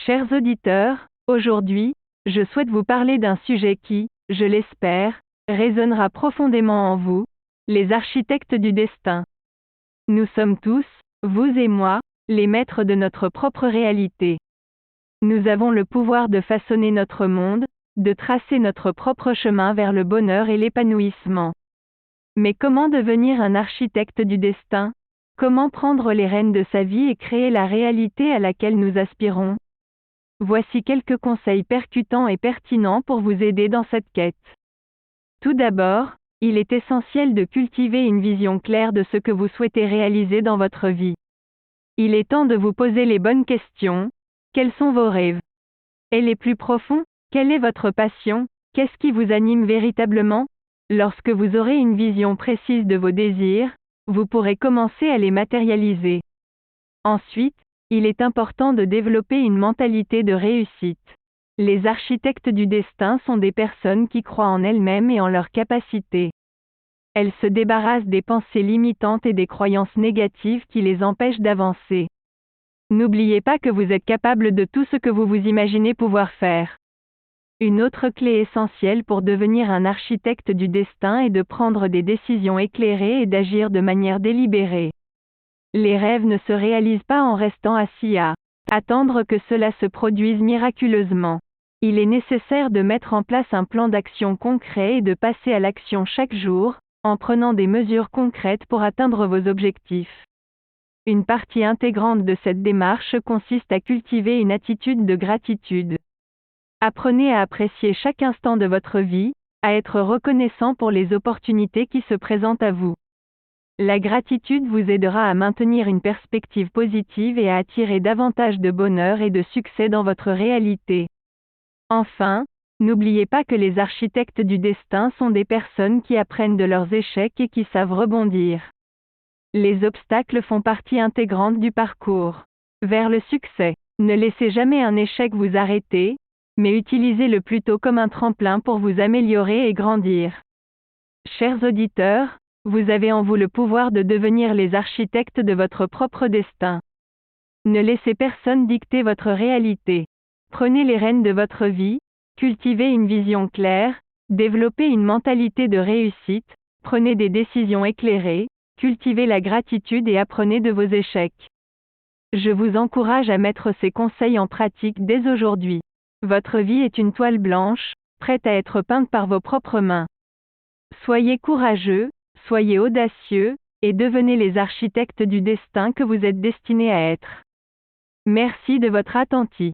Chers auditeurs, aujourd'hui, je souhaite vous parler d'un sujet qui, je l'espère, résonnera profondément en vous, les architectes du destin. Nous sommes tous, vous et moi, les maîtres de notre propre réalité. Nous avons le pouvoir de façonner notre monde, de tracer notre propre chemin vers le bonheur et l'épanouissement. Mais comment devenir un architecte du destin? Comment prendre les rênes de sa vie et créer la réalité à laquelle nous aspirons? Voici quelques conseils percutants et pertinents pour vous aider dans cette quête. Tout d'abord, il est essentiel de cultiver une vision claire de ce que vous souhaitez réaliser dans votre vie. Il est temps de vous poser les bonnes questions. Quels sont vos rêves? Et les plus profonds? Quelle est votre passion? Qu'est-ce qui vous anime véritablement? Lorsque vous aurez une vision précise de vos désirs, vous pourrez commencer à les matérialiser. Ensuite, il est important de développer une mentalité de réussite. Les architectes du destin sont des personnes qui croient en elles-mêmes et en leurs capacités. Elles se débarrassent des pensées limitantes et des croyances négatives qui les empêchent d'avancer. N'oubliez pas que vous êtes capable de tout ce que vous vous imaginez pouvoir faire. Une autre clé essentielle pour devenir un architecte du destin est de prendre des décisions éclairées et d'agir de manière délibérée. Les rêves ne se réalisent pas en restant assis à attendre que cela se produise miraculeusement. Il est nécessaire de mettre en place un plan d'action concret et de passer à l'action chaque jour, en prenant des mesures concrètes pour atteindre vos objectifs. Une partie intégrante de cette démarche consiste à cultiver une attitude de gratitude. Apprenez à apprécier chaque instant de votre vie, à être reconnaissant pour les opportunités qui se présentent à vous. La gratitude vous aidera à maintenir une perspective positive et à attirer davantage de bonheur et de succès dans votre réalité. Enfin, n'oubliez pas que les architectes du destin sont des personnes qui apprennent de leurs échecs et qui savent rebondir. Les obstacles font partie intégrante du parcours vers le succès. Ne laissez jamais un échec vous arrêter, mais utilisez-le plutôt comme un tremplin pour vous améliorer et grandir. Chers auditeurs, vous avez en vous le pouvoir de devenir les architectes de votre propre destin. Ne laissez personne dicter votre réalité. Prenez les rênes de votre vie, cultivez une vision claire, développez une mentalité de réussite, prenez des décisions éclairées, cultivez la gratitude et apprenez de vos échecs. Je vous encourage à mettre ces conseils en pratique dès aujourd'hui. Votre vie est une toile blanche, prête à être peinte par vos propres mains. Soyez courageux, soyez audacieux, et devenez les architectes du destin que vous êtes destinés à être. Merci de votre attention.